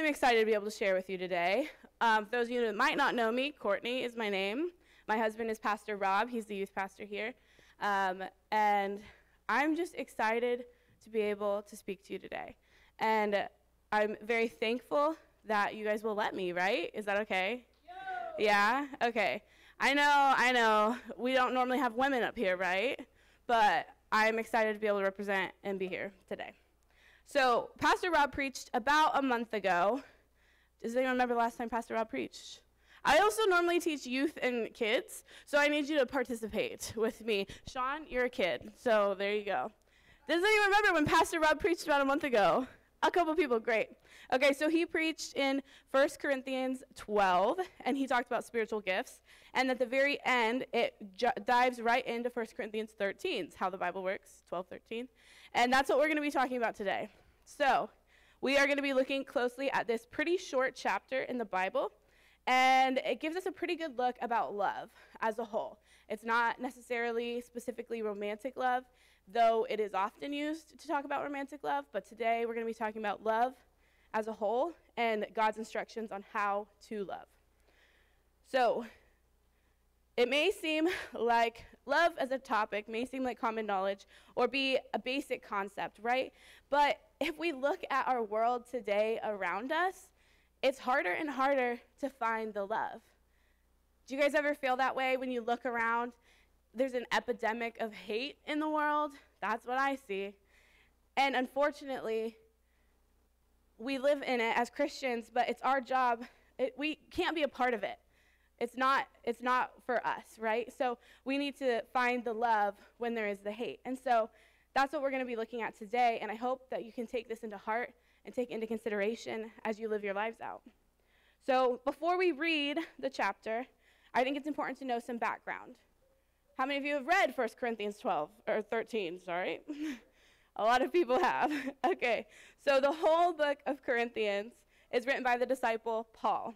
excited to be able to share with you today. For those of you that might not know me, Courtney is my name. My husband is Pastor Rob. He's the youth pastor here. And I'm just excited to be able to speak to you today. And I'm very thankful that you guys will let me, right? Is that okay? Yo! Yeah? Okay. I know. We don't normally have women up here, right? But I'm excited to be able to represent and be here today. So Pastor Rob preached about a month ago. Does anyone remember the last time Pastor Rob preached? I also normally teach youth and kids, so I need you to participate with me. Sean, you're a kid, so there you go. Does anyone remember when Pastor Rob preached about a month ago? A couple people, great. Okay, so he preached in 1 Corinthians 12, and he talked about spiritual gifts. And at the very end, it dives right into 1 Corinthians 13. It's how the Bible works, 12:13. And that's what we're going to be talking about today. So we are going to be looking closely at this pretty short chapter in the Bible. And it gives us a pretty good look about love as a whole. It's not necessarily specifically romantic love, though it is often used to talk about romantic love. But today we're going to be talking about love as a whole and God's instructions on how to love. So it may seem like love as a topic may seem like common knowledge or be a basic concept, right? But if we look at our world today around us, it's harder and harder to find the love. Do you guys ever feel that way when you look around? There's an epidemic of hate in the world. That's what I see. And unfortunately, we live in it as Christians, but it's our job. We can't be a part of it. It's not for us, right? So we need to find the love when there is the hate. And so that's what we're going to be looking at today, and I hope that you can take this into heart and take into consideration as you live your lives out. So before we read the chapter, I think it's important to know some background. How many of you have read 1 Corinthians 12, or 13, sorry? A lot of people have. Okay, so the whole book of Corinthians is written by the disciple Paul.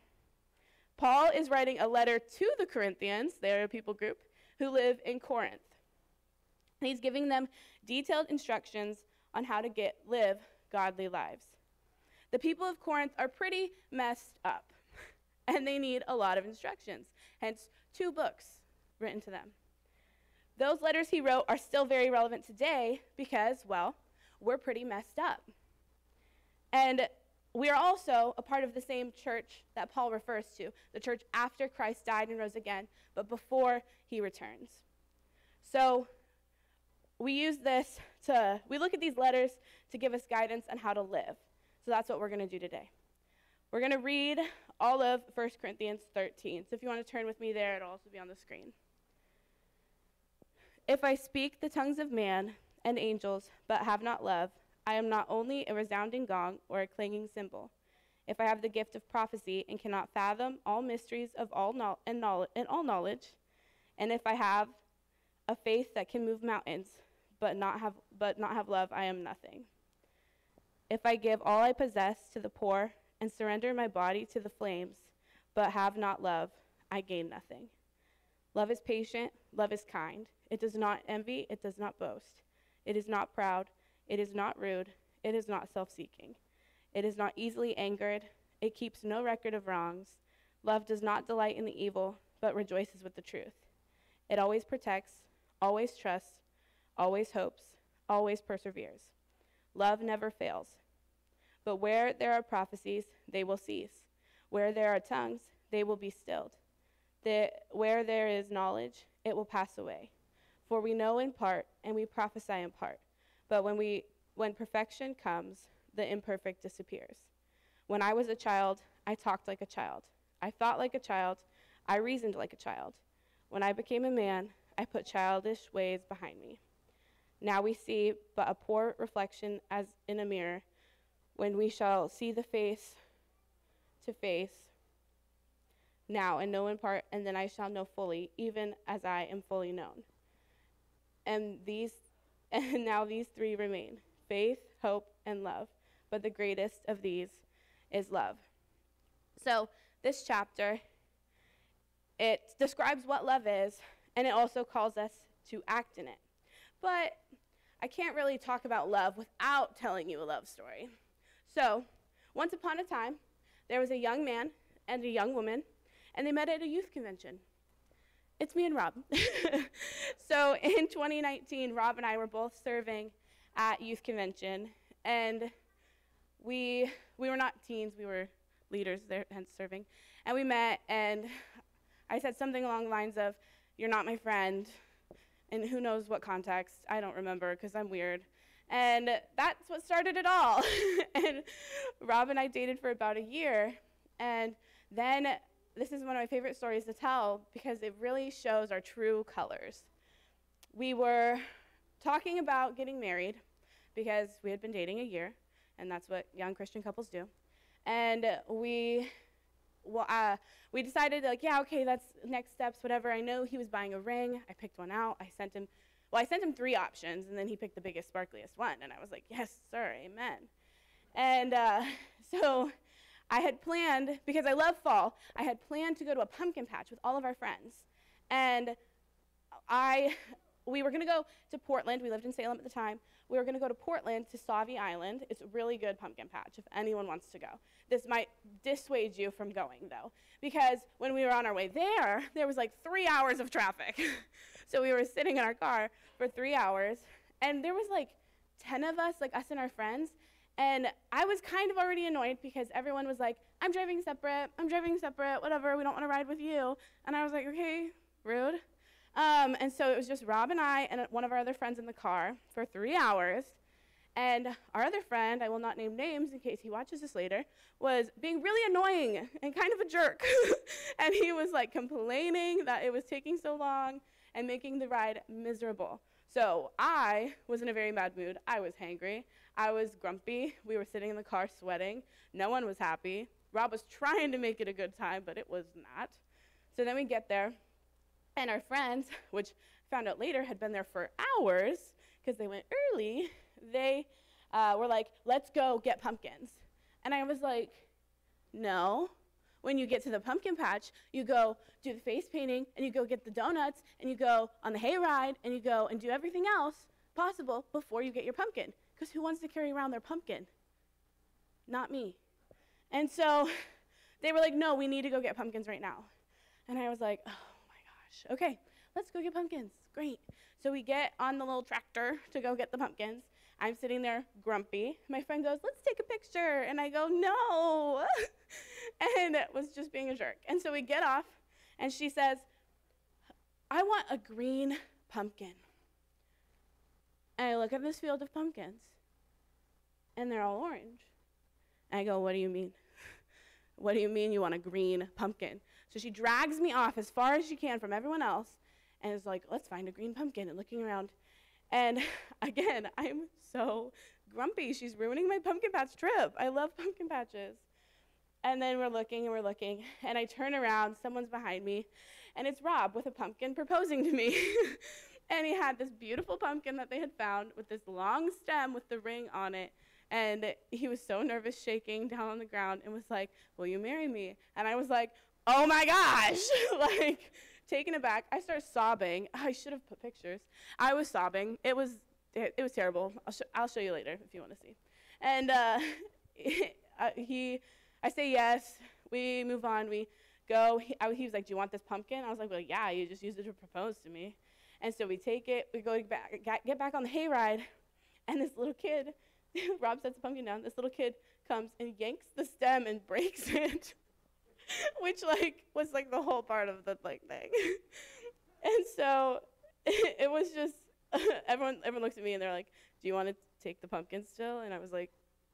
Paul is writing a letter to the Corinthians, they're a people group, who live in Corinth. And he's giving them detailed instructions on how to live godly lives. The people of Corinth are pretty messed up, and they need a lot of instructions, hence 2 books written to them. Those letters he wrote are still very relevant today because, well, we're pretty messed up. And we are also a part of the same church that Paul refers to, the church after Christ died and rose again, but before he returns. So we look at these letters to give us guidance on how to live. So that's what we're going to do today. We're going to read all of 1 Corinthians 13. So if you want to turn with me there, it'll also be on the screen. If I speak the tongues of man and angels, but have not love, I am not only a resounding gong or a clanging cymbal. If I have the gift of prophecy and cannot fathom all mysteries of all knowledge, and if I have a faith that can move mountains, but not have love, I am nothing. If I give all I possess to the poor and surrender my body to the flames, but have not love, I gain nothing. Love is patient, love is kind. It does not envy, it does not boast. It is not proud, it is not rude, it is not self-seeking. It is not easily angered, it keeps no record of wrongs. Love does not delight in the evil, but rejoices with the truth. It always protects, always trusts, always hopes, always perseveres. Love never fails. But where there are prophecies, they will cease. Where there are tongues, they will be stilled. Where there is knowledge, it will pass away. For we know in part, and we prophesy in part. But when perfection comes, the imperfect disappears. When I was a child, I talked like a child. I thought like a child. I reasoned like a child. When I became a man, I put childish ways behind me. Now we see but a poor reflection as in a mirror. When we shall see the face to face, now and know in part, and then I shall know fully, even as I am fully known. And now these 3 remain: faith, hope, and love. But the greatest of these is love. So this chapter, it describes what love is, and it also calls us to act in it. But I can't really talk about love without telling you a love story. So, once upon a time, there was a young man and a young woman, and they met at a youth convention. It's me and Rob. So in 2019, Rob and I were both serving at youth convention, and we were not teens, we were leaders there, hence serving, and we met, and I said something along the lines of, "You're not my friend," and who knows what context, I don't remember, because I'm weird. And that's what started it all. And Rob and I dated for about a year, and then this is one of my favorite stories to tell because it really shows our true colors. We were talking about getting married because we had been dating a year, and that's what young Christian couples do. And we decided, like, yeah, okay, that's next steps, whatever. I know he was buying a ring. I picked one out. I sent him 3 options, and then he picked the biggest, sparkliest one. And I was like, yes, sir, amen. And so I had planned, because I love fall, I had planned to go to a pumpkin patch with all of our friends. And we were going to go to Portland. We lived in Salem at the time. We were going to go to Portland to Sauvie Island. It's a really good pumpkin patch if anyone wants to go. This might dissuade you from going, though, because when we were on our way there, there was like 3 hours of traffic. So we were sitting in our car for 3 hours, and there was like 10 of us, like us and our friends, and I was kind of already annoyed because everyone was like, I'm driving separate, whatever, we don't want to ride with you. And I was like, okay, rude. And so it was just Rob and I and one of our other friends in the car for 3 hours. And our other friend, I will not name names in case he watches this later, was being really annoying and kind of a jerk. And he was like complaining that it was taking so long and making the ride miserable. So I was in a very bad mood. I was hangry. I was grumpy. We were sitting in the car sweating. No one was happy. Rob was trying to make it a good time, but it was not. So then we get there, and our friends, which I found out later had been there for hours because they went early, they were like, let's go get pumpkins. And I was like, no. When you get to the pumpkin patch, you go do the face painting, and you go get the donuts, and you go on the hayride, and you go and do everything else possible before you get your pumpkin. Because who wants to carry around their pumpkin? Not me. And so they were like, no, we need to go get pumpkins right now. And I was like, oh my gosh, okay, let's go get pumpkins. Great. So we get on the little tractor to go get the pumpkins. I'm sitting there grumpy. My friend goes, let's take a picture. And I go, no. And it was just being a jerk. And so we get off, and she says, I want a green pumpkin. And I look at this field of pumpkins, and they're all orange. And I go, what do you mean? What do you mean you want a green pumpkin? So she drags me off as far as she can from everyone else, and is like, let's find a green pumpkin, and looking around. And again, I'm so grumpy. She's ruining my pumpkin patch trip. I love pumpkin patches. And then we're looking, and I turn around, someone's behind me, and it's Rob with a pumpkin proposing to me. And he had this beautiful pumpkin that they had found with this long stem with the ring on it. And he was so nervous, shaking down on the ground, and was like, will you marry me? And I was like, oh my gosh, like taken aback. I started sobbing. I should have put pictures. I was sobbing. It was terrible. I'll show you later if you want to see. And I say yes. We move on. We go. He was like, do you want this pumpkin? I was like, well, yeah, you just used it to propose to me. And so we take it. We go back, get back on the hayride, and this little kid, Rob sets the pumpkin down. This little kid comes and yanks the stem and breaks it, which was the whole part of the thing. And so it was just everyone looks at me and they're like, do you want to take the pumpkin still? And I was like,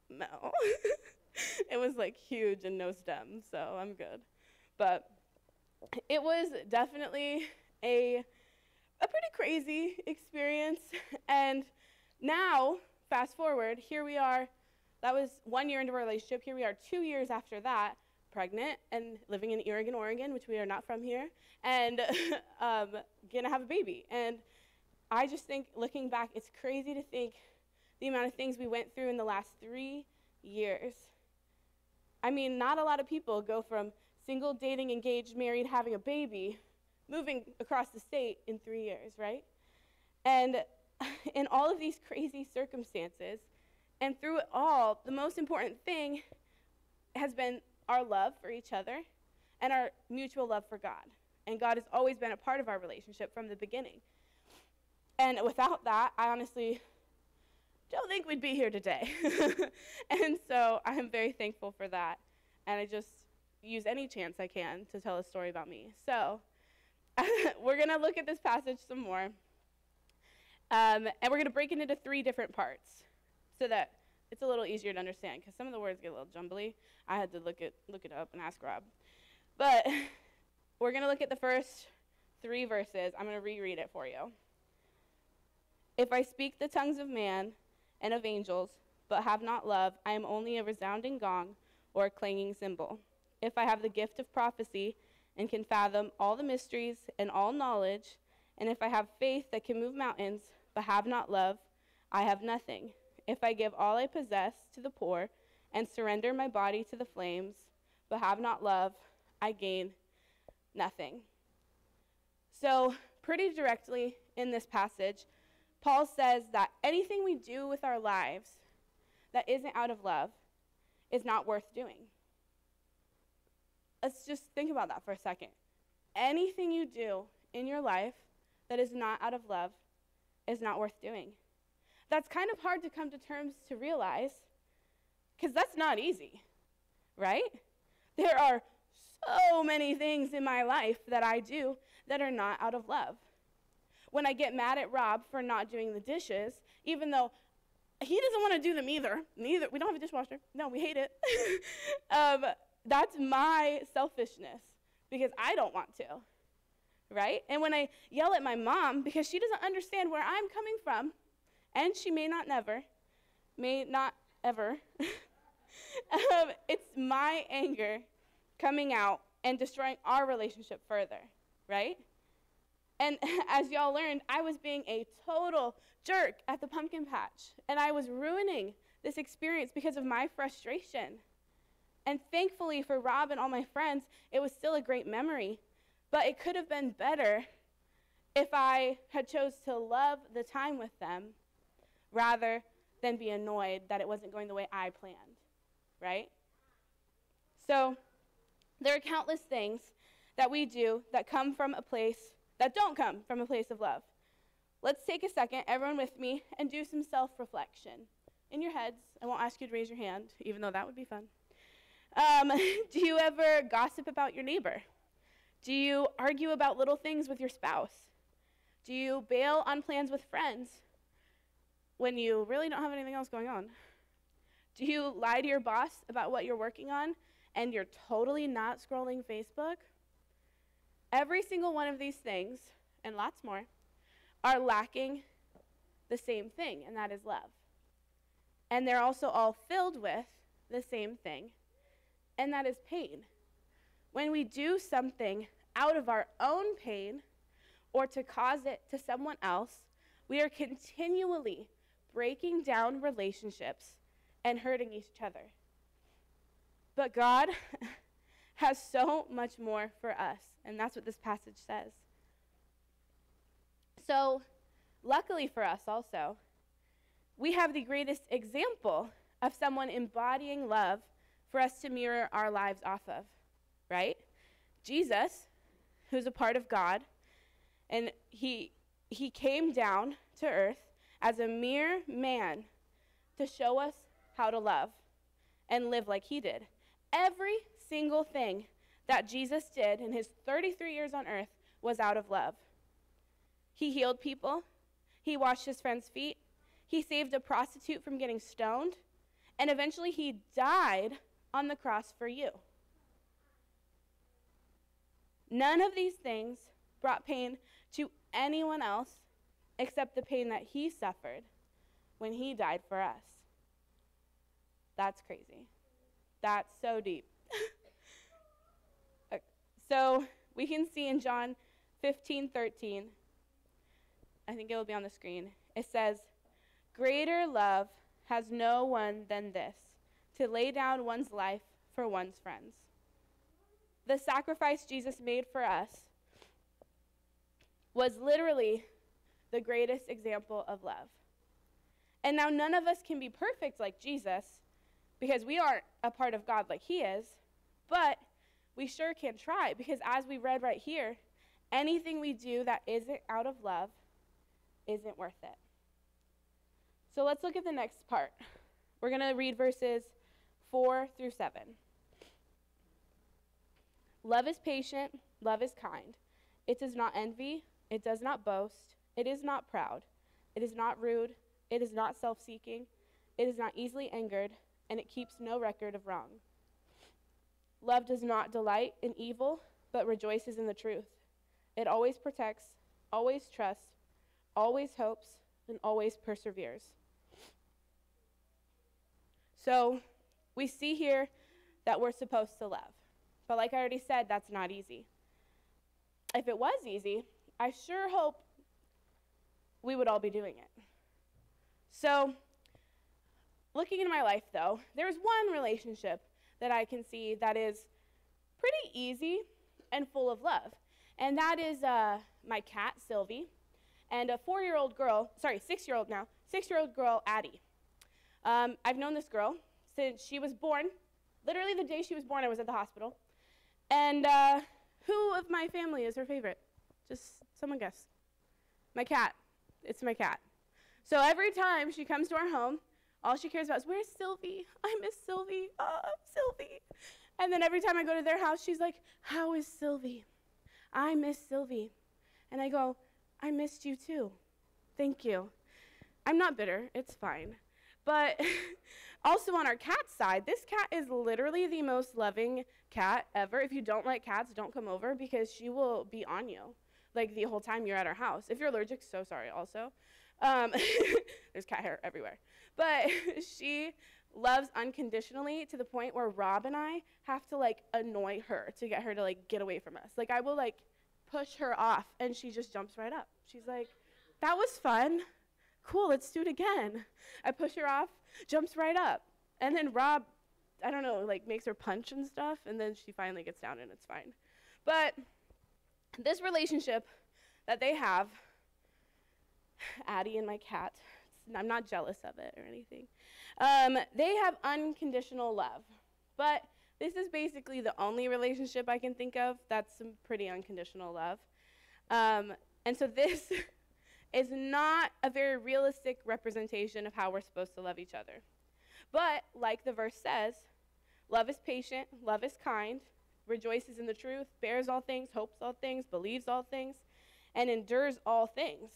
no. It was huge and no stem, so I'm good. But it was definitely a pretty crazy experience. And now, fast forward, here we are. That was 1 year into our relationship. Here we are 2 years after that, pregnant and living in Oregon, which we are not from here, and gonna have a baby. And I just think, looking back, it's crazy to think the amount of things we went through in the last 3 years. I mean, not a lot of people go from single, dating, engaged, married, having a baby, moving across the state in 3 years, right? And in all of these crazy circumstances, and through it all, the most important thing has been our love for each other and our mutual love for God. And God has always been a part of our relationship from the beginning. And without that, I honestly don't think we'd be here today. And so I am very thankful for that. And I just use any chance I can to tell a story about me. So we're going to look at this passage some more. And we're going to break it into 3 different parts so that it's a little easier to understand, because some of the words get a little jumbly. I had to look it up and ask Rob. But we're going to look at the first 3 verses. I'm going to reread it for you. If I speak the tongues of man and of angels, but have not love, I am only a resounding gong or a clanging cymbal. If I have the gift of prophecy and can fathom all the mysteries and all knowledge, and if I have faith that can move mountains, but have not love, I have nothing. If I give all I possess to the poor and surrender my body to the flames, but have not love, I gain nothing. So, pretty directly in this passage, Paul says that anything we do with our lives that isn't out of love is not worth doing. Let's just think about that for a second. Anything you do in your life that is not out of love is not worth doing. That's kind of hard to come to terms to realize, because that's not easy, right? There are so many things in my life that I do that are not out of love. When I get mad at Rob for not doing the dishes, even though he doesn't want to do them either. We don't have a dishwasher. No, we hate it. That's my selfishness, because I don't want to, right? And when I yell at my mom because she doesn't understand where I'm coming from, and she may not ever, it's my anger coming out and destroying our relationship further, right? And as y'all learned, I was being a total jerk at the pumpkin patch, and I was ruining this experience because of my frustration. And thankfully for Rob and all my friends, it was still a great memory, but it could have been better if I had chose to love the time with them rather than be annoyed that it wasn't going the way I planned, right? So there are countless things that we do that don't come from a place of love. Let's take a second, everyone with me, and do some self-reflection. In your heads, I won't ask you to raise your hand, even though that would be fun. Do you ever gossip about your neighbor? Do you argue about little things with your spouse? Do you bail on plans with friends when you really don't have anything else going on? Do you lie to your boss about what you're working on and you're totally not scrolling Facebook? Every single one of these things, and lots more, are lacking the same thing, and that is love. And they're also all filled with the same thing, and that is pain. When we do something out of our own pain or to cause it to someone else, we are continually breaking down relationships and hurting each other. But God has so much more for us, and that's what this passage says. So, luckily for us also, we have the greatest example of someone embodying love for us to mirror our lives off of, right? Jesus, who's a part of God, and he came down to earth as a mere man to show us how to love and live like he did. Every single thing that Jesus did in his 33 years on earth was out of love. He healed people. He washed his friends' feet. He saved a prostitute from getting stoned. And eventually he died on the cross for you. None of these things brought pain to anyone else except the pain that he suffered when he died for us. That's crazy. That's so deep. So we can see in John 15:13, I think it will be on the screen, it says, "Greater love has no one than this, to lay down one's life for one's friends." The sacrifice Jesus made for us was literally the greatest example of love. And now none of us can be perfect like Jesus, because we aren't a part of God like he is, But we sure can try, because as we read right here, anything we do that isn't out of love isn't worth it. So let's look at the next part. We're going to read verses 4 through 7. Love is patient, love is kind. It does not envy, it does not boast, it is not proud, it is not rude, it is not self-seeking, it is not easily angered, and it keeps no record of wrong. Love does not delight in evil, but rejoices in the truth. It always protects, always trusts, always hopes, and always perseveres. So we see here that we're supposed to love. But like I already said, that's not easy. If it was easy, I sure hope we would all be doing it. So looking into my life, though, there's one relationship that I can see that is pretty easy and full of love. And that is my cat, Sylvie, and a 6-year-old girl, Addie. I've known this girl since she was born. Literally the day she was born, I was at the hospital. And who of my family is her favorite? Just someone guess. My cat. It's my cat. So every time she comes to our home, all she cares about is, where's Sylvie? I miss Sylvie. Oh, Sylvie. And then every time I go to their house, she's like, how is Sylvie? I miss Sylvie. And I go, I missed you too. Thank you. I'm not bitter. It's fine. But also on our cat side, this cat is literally the most loving cat ever. If you don't like cats, don't come over, because she will be on you like the whole time you're at our house. If you're allergic, so sorry also. There's cat hair everywhere. But she loves unconditionally to the point where Rob and I have to like annoy her to get her to like get away from us. Like I will like push her off and she just jumps right up. She's like, that was fun. Cool, let's do it again. I push her off, jumps right up. And then Rob, I don't know, like makes her punch and stuff, and then she finally gets down and it's fine. But this relationship that they have, Addie and my cat, I'm not jealous of it or anything. They have unconditional love. But this is basically the only relationship I can think of that's some pretty unconditional love. And so this is not a very realistic representation of how we're supposed to love each other. But like the verse says, love is patient, love is kind, rejoices in the truth, bears all things, hopes all things, believes all things, and endures all things.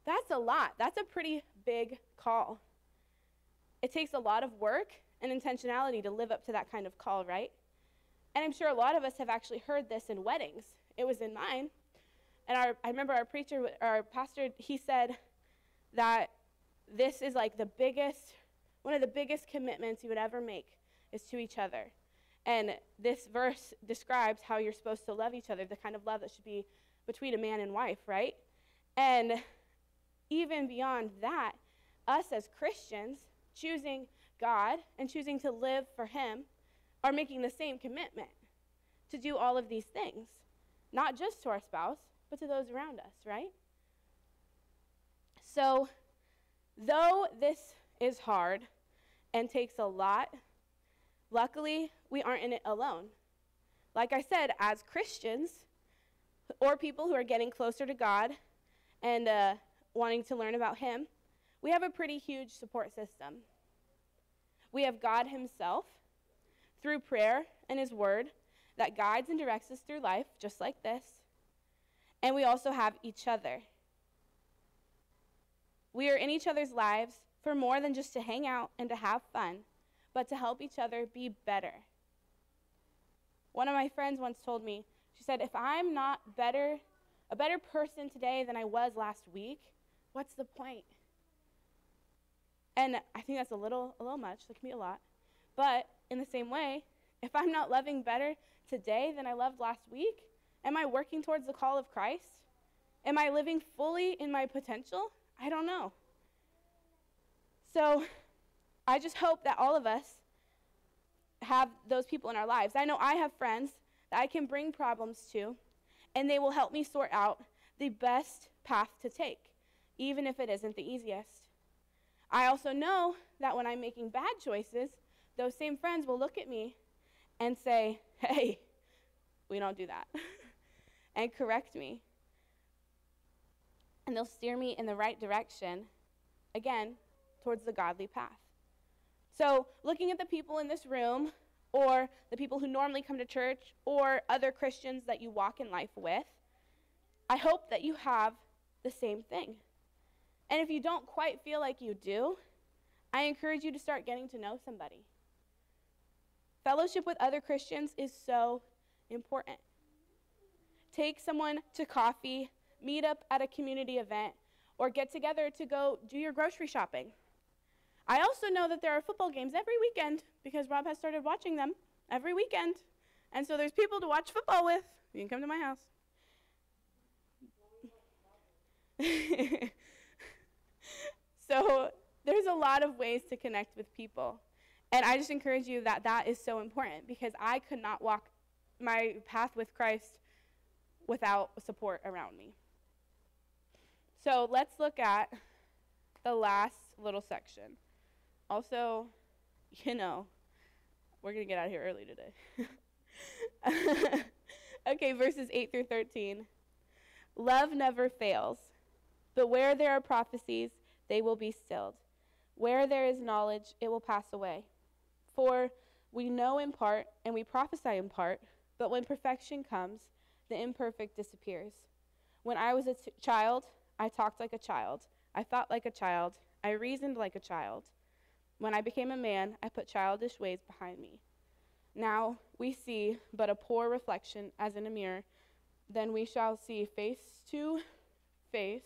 That's a lot. That's a pretty big call. It takes a lot of work and intentionality to live up to that kind of call, right? And I'm sure a lot of us have actually heard this in weddings. It was in mine. And I remember our pastor, he said that this is like one of the biggest commitments you would ever make is to each other. And this verse describes how you're supposed to love each other, the kind of love that should be between a man and wife, right? And even beyond that, us as Christians, choosing God and choosing to live for Him, are making the same commitment to do all of these things, not just to our spouse, but to those around us, right? So, though this is hard and takes a lot, luckily, we aren't in it alone. Like I said, as Christians, or people who are getting closer to God and wanting to learn about Him, we have a pretty huge support system. We have God Himself, through prayer and His Word, that guides and directs us through life, just like this. And we also have each other. We are in each other's lives for more than just to hang out and to have fun, but to help each other be better. One of my friends once told me, she said, if I'm not a better person today than I was last week, what's the point? And I think that's a little much. That can be a lot. But in the same way, if I'm not loving better today than I loved last week, am I working towards the call of Christ? Am I living fully in my potential? I don't know. So I just hope that all of us have those people in our lives. I know I have friends that I can bring problems to, and they will help me sort out the best path to take, even if it isn't the easiest. I also know that when I'm making bad choices, those same friends will look at me and say, hey, we don't do that, and correct me. And they'll steer me in the right direction, again, towards the godly path. So looking at the people in this room, or the people who normally come to church, or other Christians that you walk in life with, I hope that you have the same thing. And if you don't quite feel like you do, I encourage you to start getting to know somebody. Fellowship with other Christians is so important. Take someone to coffee, meet up at a community event, or get together to go do your grocery shopping. I also know that there are football games every weekend because Rob has started watching them every weekend. And so there's people to watch football with. You can come to my house. So there's a lot of ways to connect with people. And I just encourage you that that is so important because I could not walk my path with Christ without support around me. So let's look at the last little section. Also, we're going to get out of here early today. Okay, verses 8 through 13. Love never fails, but where there are prophecies, they will be stilled. Where there is knowledge, it will pass away. For we know in part, and we prophesy in part, but when perfection comes, the imperfect disappears. When I was a child, I talked like a child. I thought like a child. I reasoned like a child. When I became a man, I put childish ways behind me. Now we see but a poor reflection as in a mirror. Then we shall see face to face.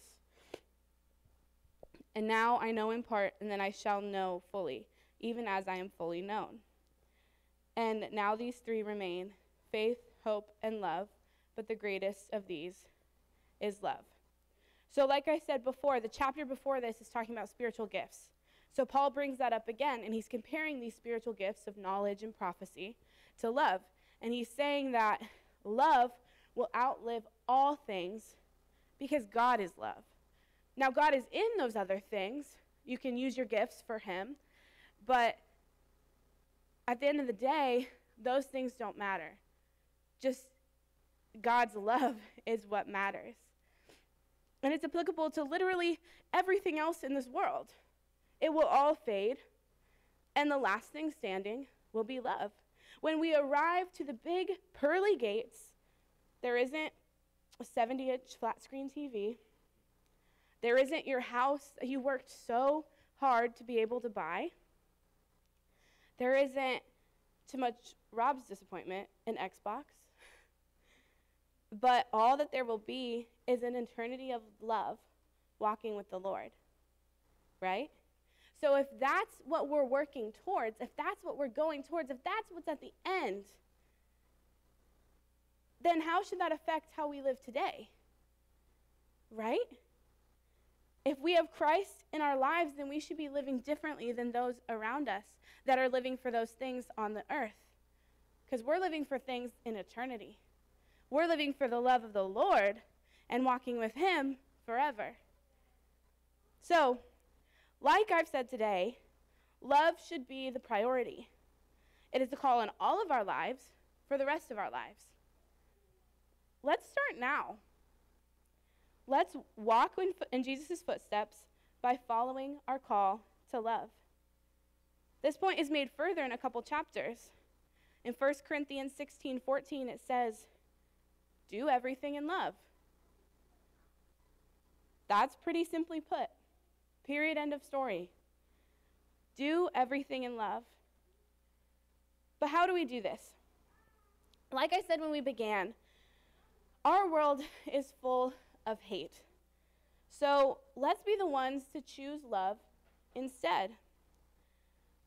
And now I know in part, and then I shall know fully, even as I am fully known. And now these three remain, faith, hope, and love, but the greatest of these is love. So like I said before, the chapter before this is talking about spiritual gifts. So Paul brings that up again, and he's comparing these spiritual gifts of knowledge and prophecy to love. And he's saying that love will outlive all things because God is love. Now, God is in those other things. You can use your gifts for him. But at the end of the day, those things don't matter. Just God's love is what matters. And it's applicable to literally everything else in this world. It will all fade, and the last thing standing will be love. When we arrive to the big pearly gates, there isn't a 70-inch flat screen TV. There isn't your house that you worked so hard to be able to buy. There isn't, to much Rob's disappointment, an Xbox. But all that there will be is an eternity of love walking with the Lord, right? So if that's what we're working towards, if that's what we're going towards, if that's what's at the end, then how should that affect how we live today, right? If we have Christ in our lives, then we should be living differently than those around us that are living for those things on the earth, because we're living for things in eternity. We're living for the love of the Lord and walking with him forever. So, like I've said today, love should be the priority. It is the call in all of our lives for the rest of our lives. Let's start now. Let's walk in Jesus' footsteps by following our call to love. This point is made further in a couple chapters. In 1 Corinthians 16:14, it says, do everything in love. That's pretty simply put. Period, end of story. Do everything in love. But how do we do this? Like I said when we began, our world is full of hate. So let's be the ones to choose love instead.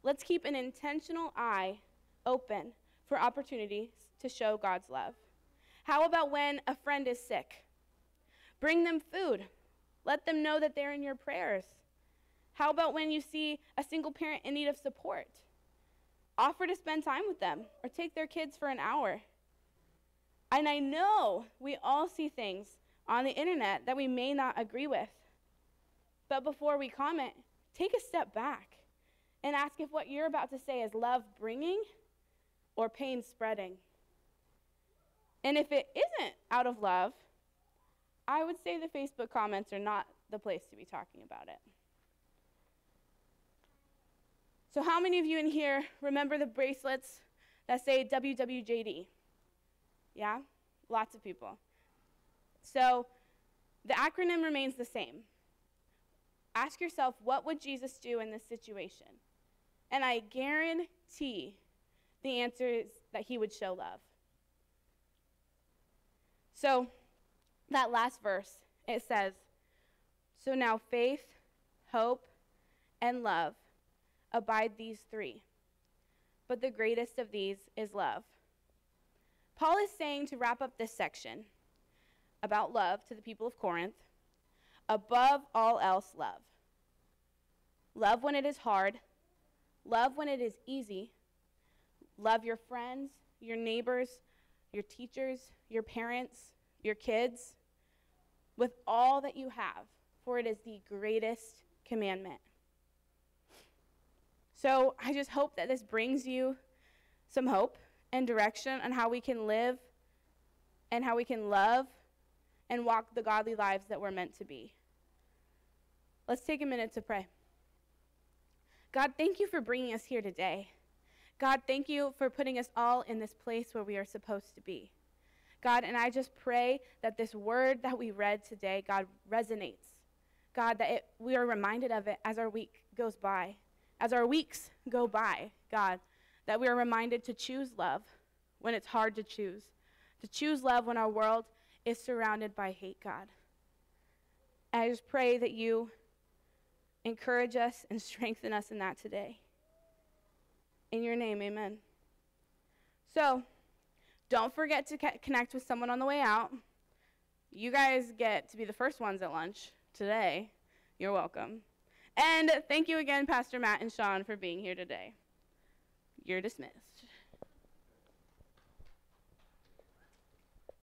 Let's keep an intentional eye open for opportunities to show God's love. How about when a friend is sick? Bring them food. Let them know that they're in your prayers. How about when you see a single parent in need of support? Offer to spend time with them or take their kids for an hour. And I know we all see things on the internet that we may not agree with. But before we comment, take a step back and ask if what you're about to say is love bringing or pain spreading. And if it isn't out of love, I would say the Facebook comments are not the place to be talking about it. So how many of you in here remember the bracelets that say WWJD? Yeah? Lots of people. So the acronym remains the same. Ask yourself, what would Jesus do in this situation? And I guarantee the answer is that he would show love. So that last verse, it says, so now faith, hope, and love abide these three. But the greatest of these is love. Paul is saying, to wrap up this section about love to the people of Corinth, above all else, love. Love when it is hard. Love when it is easy. Love your friends, your neighbors, your teachers, your parents, your kids, with all that you have, for it is the greatest commandment. So I just hope that this brings you some hope and direction on how we can live and how we can love and walk the godly lives that we're meant to be. Let's take a minute to pray. God, thank you for bringing us here today. God, thank you for putting us all in this place where we are supposed to be. God, and I just pray that this word that we read today, God, resonates. God, that we are reminded of it as our week goes by. As our weeks go by, God, that we are reminded to choose love when it's hard to choose love when our world is surrounded by hate, God. And I just pray that you encourage us and strengthen us in that today. In your name, amen. So, don't forget to connect with someone on the way out. You guys get to be the first ones at lunch today. You're welcome. And thank you again, Pastor Matt and Sean, for being here today. You're dismissed.